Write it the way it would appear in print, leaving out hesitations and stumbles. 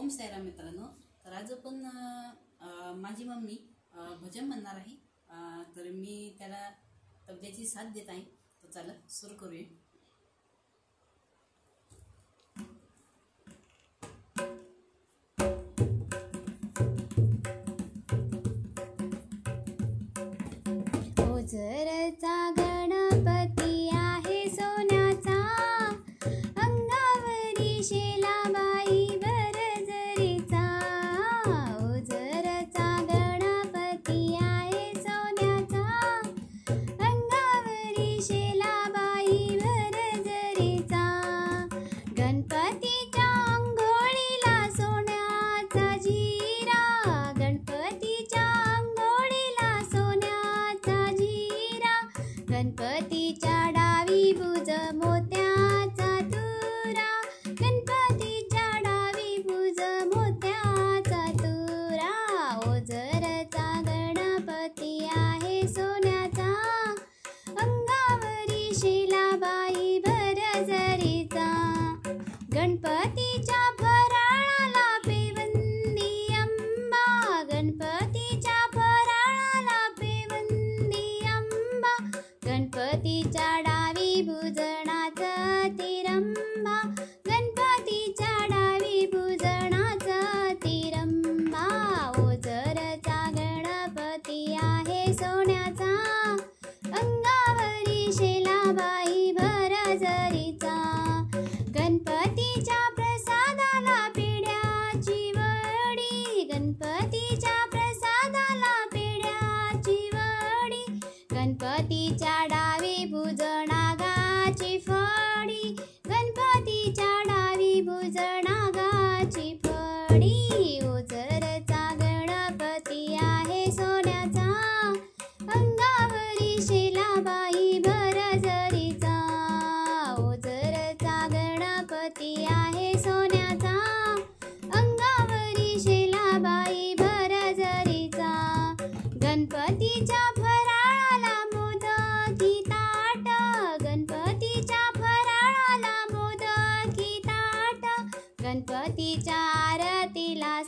ओम साईराम मित्रांनो. तर आज आपण माझी मम्मी भजन म्हणणार आहे. तर मी त्याला तबल्याची साथ देत आहे. तर चला सुरू करूया. ओझरचा गणपती आहे सोन्याचा, अंगावरी शेलाबाई बरजरीचा. ओझरचा गणपती आहे सोन्याचा, अंगावरी शेलाबाई बरजरीचा. गणपतीच्या अंघोळीला सोन्याचा जिरा, गणपतीच्या अंघोळीला सोन्याचा जिरा. गणपतीच्या डावी भुज मोत्याचा तुरा, गणपतीच्या डावी भुज मोत्याचा तुरा. ओझरचा गणपती आहे सोन्याचा, अंगावरी शेलाबाई बरजरीचा. गणपतीच्या फराळाला पेवंदी अंबा, गणपतीच्या फराळाला पेवंदी अंबा. गणपतीच्या डावी भुजनाचा तिरंबा, गणपतीच्या डावी भुजनाचा तिरंबा. ओझरचा गणपती आहे सोन्याचा, अंगावरी शेलाबाई बरजरीचा. गणपतीच्या प्रसादाला पेढ्याची वडी, गणपतीच्या प्रसादाला पेढ्याची वडी. गणपतीच्या डावी भुज नागाची फडी, गणपतीच्या डावी भुज नागाची फडी. ओझरचा गणपती आहे सोन्याचा, अंगावरी शेलाबाई बरजरीचा. ओझरचा गणपती आहे सोन्याचा, अंगावरी शेलाबाई बरजरीचा. गणपतीच्या फराळाला मोदकी ताट, गणपतीच्या फराळाला मोदकी ताट. गणपतीच्या आरतीला